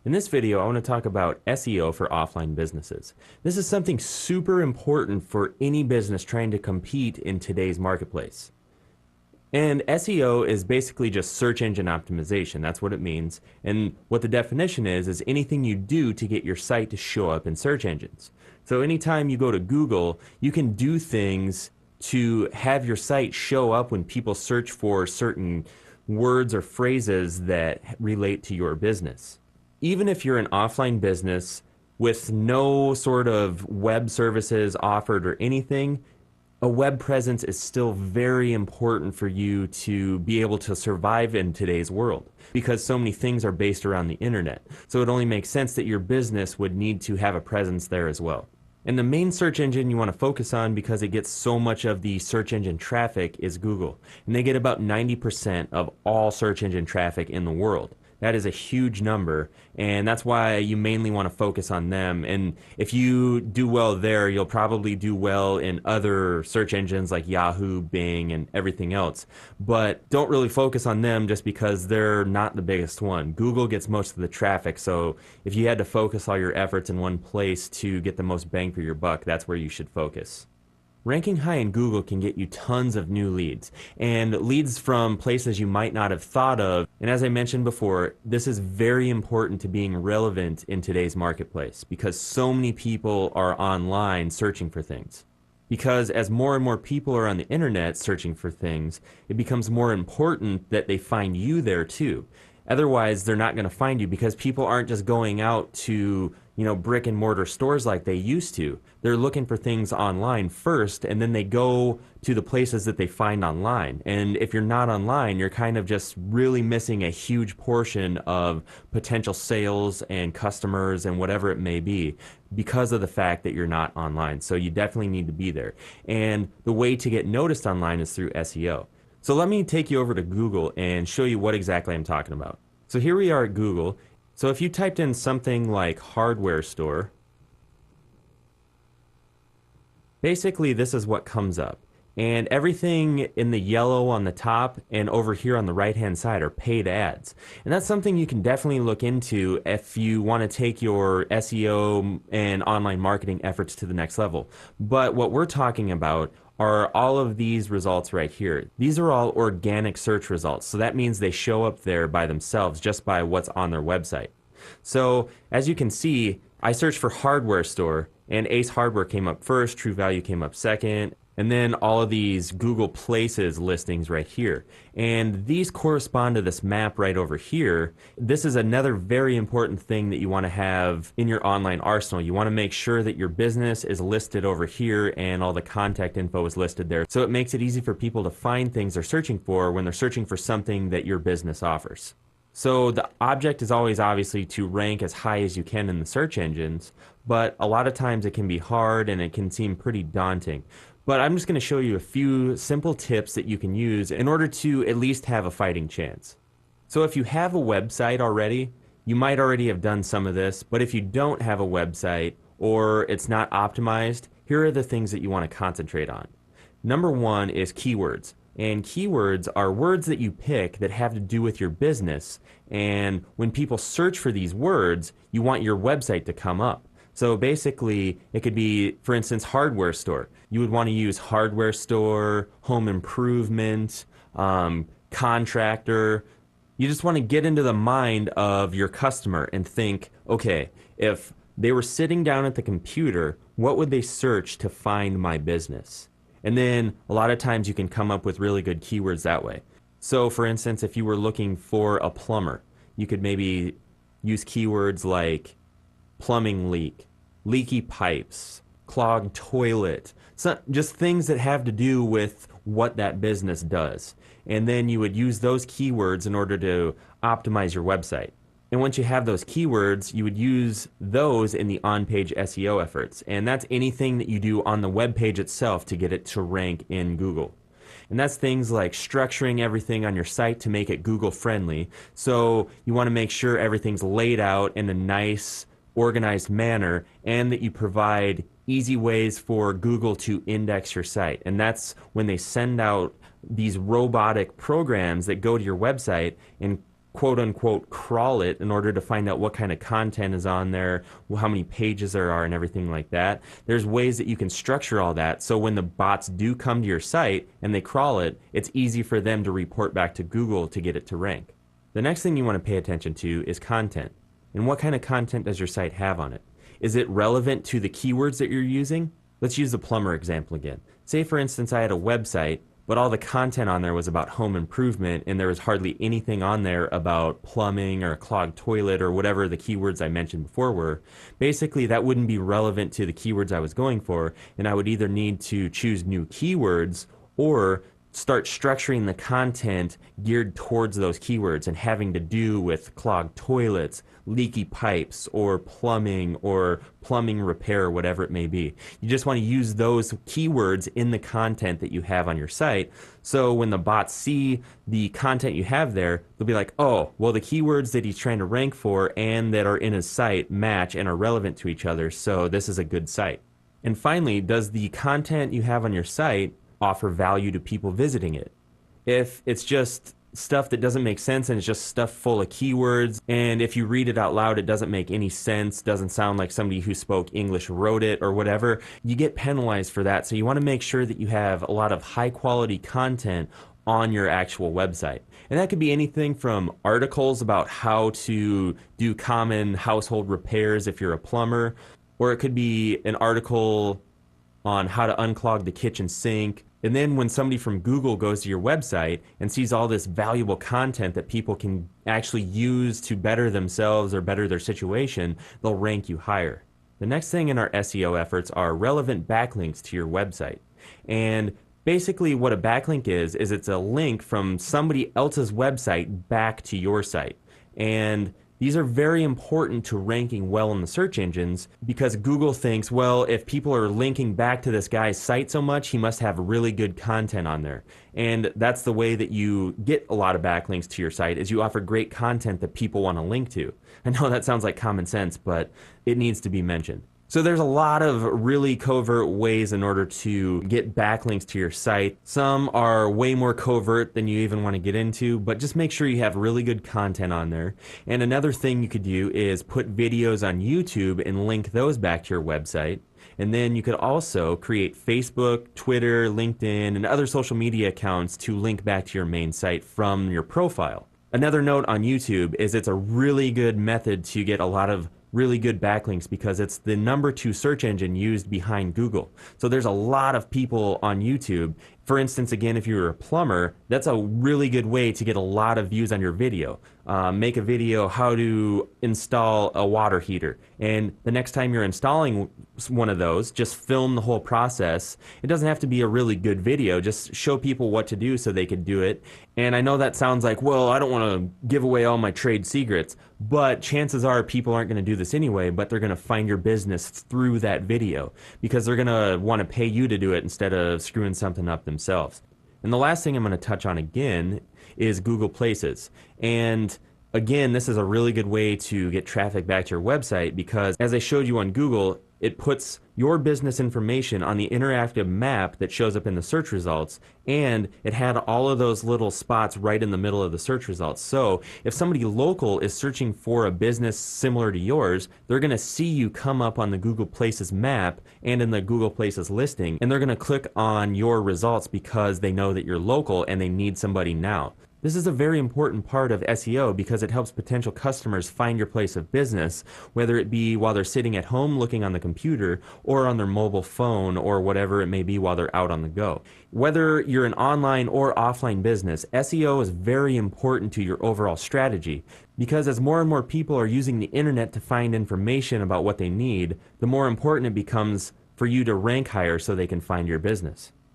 In this video, I want to talk about SEO for offline businesses. This is something super important for any business trying to compete in today's marketplace. And SEO is basically just search engine optimization. That's what it means. And what the definition is anything you do to get your site to show up in search engines. So anytime you go to Google, you can do things to have your site show up when people search for certain words or phrases that relate to your business. Even if you're an offline business with no sort of web services offered or anything, a web presence is still very important for you to be able to survive in today's world because so many things are based around the internet. So it only makes sense that your business would need to have a presence there as well. And the main search engine you want to focus on, because it gets so much of the search engine traffic, is Google. And they get about 90% of all search engine traffic in the world. That is a huge number, and that's why you mainly want to focus on them. And if you do well there, you'll probably do well in other search engines like Yahoo, Bing, and everything else. But don't really focus on them just because they're not the biggest one. Google gets most of the traffic, so if you had to focus all your efforts in one place to get the most bang for your buck, that's where you should focus. Ranking high in Google can get you tons of new leads, and leads from places you might not have thought of. And as I mentioned before, this is very important to being relevant in today's marketplace because so many people are online searching for things. Because as more and more people are on the internet searching for things, it becomes more important that they find you there too. Otherwise, they're not going to find you because people aren't just going out to, brick and mortar stores like they used to. They're looking for things online first, and then they go to the places that they find online. And if you're not online, you're kind of just really missing a huge portion of potential sales and customers and whatever it may be because of the fact that you're not online. So you definitely need to be there. And the way to get noticed online is through SEO. So let me take you over to Google and show you what exactly I'm talking about. So here we are at Google. So if you typed in something like hardware store, basically this is what comes up. And everything in the yellow on the top and over here on the right-hand side are paid ads. And that's something you can definitely look into if you want to take your SEO and online marketing efforts to the next level. But what we're talking about are all of these results right here. These are all organic search results. So that means they show up there by themselves just by what's on their website. So as you can see, I searched for hardware store and Ace Hardware came up first, True Value came up second, and then all of these Google Places listings right here. And these correspond to this map right over here. This is another very important thing that you want to have in your online arsenal. You want to make sure that your business is listed over here and all the contact info is listed there. So it makes it easy for people to find things they're searching for when they're searching for something that your business offers. So the object is always obviously to rank as high as you can in the search engines, but a lot of times it can be hard and it can seem pretty daunting. But I'm just going to show you a few simple tips that you can use in order to at least have a fighting chance. So if you have a website already, you might already have done some of this, but if you don't have a website or it's not optimized, here are the things that you want to concentrate on. Number one is keywords. And keywords are words that you pick that have to do with your business. And when people search for these words, you want your website to come up. So basically, it could be, for instance, hardware store. You would want to use hardware store, home improvement, contractor. You just want to get into the mind of your customer and think, okay, if they were sitting down at the computer, what would they search to find my business? And then a lot of times you can come up with really good keywords that way. So for instance, if you were looking for a plumber, you could maybe use keywords like plumbing leak, leaky pipes, clogged toilet, so just things that have to do with what that business does. And then you would use those keywords in order to optimize your website. And once you have those keywords, you would use those in the on-page SEO efforts. And that's anything that you do on the web page itself to get it to rank in Google. And that's things like structuring everything on your site to make it Google friendly. So you want to make sure everything's laid out in a nice, organized manner and that you provide easy ways for Google to index your site. And that's when they send out these robotic programs that go to your website and quote unquote crawl it in order to find out what kind of content is on there, how many pages there are, and everything like that. There's ways that you can structure all that so when the bots do come to your site and they crawl it, it's easy for them to report back to Google to get it to rank. The next thing you want to pay attention to is content. And what kind of content does your site have on it? Is it relevant to the keywords that you're using? Let's use the plumber example again. Say for instance I had a website, but all the content on there was about home improvement and there was hardly anything on there about plumbing or a clogged toilet or whatever the keywords I mentioned before were. Basically, that wouldn't be relevant to the keywords I was going for, and I would either need to choose new keywords or start structuring the content geared towards those keywords and having to do with clogged toilets, leaky pipes, or plumbing repair, whatever it may be. You just want to use those keywords in the content that you have on your site, so when the bots see the content you have there, they'll be like, oh, well, the keywords that he's trying to rank for and that are in his site match and are relevant to each other, so this is a good site. And finally, does the content you have on your site offer value to people visiting it? If it's just stuff that doesn't make sense and it's just stuff full of keywords, and if you read it out loud it doesn't make any sense, doesn't sound like somebody who spoke English wrote it or whatever, you get penalized for that. So you want to make sure that you have a lot of high quality content on your actual website. And that could be anything from articles about how to do common household repairs if you're a plumber, or it could be an article on how to unclog the kitchen sink. And then when somebody from Google goes to your website and sees all this valuable content that people can actually use to better themselves or better their situation, they'll rank you higher. The next thing in our SEO efforts are relevant backlinks to your website. And basically what a backlink is it's a link from somebody else's website back to your site. And these are very important to ranking well in the search engines because Google thinks, well, if people are linking back to this guy's site so much, he must have really good content on there. And that's the way that you get a lot of backlinks to your site, is you offer great content that people want to link to. I know that sounds like common sense, but it needs to be mentioned. So there's a lot of really covert ways in order to get backlinks to your site. Some are way more covert than you even want to get into, but just make sure you have really good content on there. And another thing you could do is put videos on YouTube and link those back to your website. And then you could also create Facebook, Twitter, LinkedIn, and other social media accounts to link back to your main site from your profile. Another note on YouTube is it's a really good method to get a lot of really good backlinks because it's the #2 search engine used behind Google. So there's a lot of people on YouTube. For instance, again, if you're a plumber, that's a really good way to get a lot of views on your video. Make a video how to install a water heater, and the next time you're installing one of those, just film the whole process. It doesn't have to be a really good video, just show people what to do so they could do it. And I know that sounds like, well, I don't want to give away all my trade secrets, but chances are people aren't going to do this anyway, but they're going to find your business through that video because they're going to want to pay you to do it instead of screwing something up themselves. And the last thing I'm going to touch on again is Google Places. And again, this is a really good way to get traffic back to your website because, as I showed you on Google, it puts your business information on the interactive map that shows up in the search results, and it had all of those little spots right in the middle of the search results. So if somebody local is searching for a business similar to yours, they're going to see you come up on the Google Places map and in the Google Places listing, and they're going to click on your results because they know that you're local and they need somebody now. This is a very important part of SEO because it helps potential customers find your place of business, whether it be while they're sitting at home looking on the computer or on their mobile phone or whatever it may be while they're out on the go. Whether you're an online or offline business, SEO is very important to your overall strategy because as more and more people are using the internet to find information about what they need, the more important it becomes for you to rank higher so they can find your business.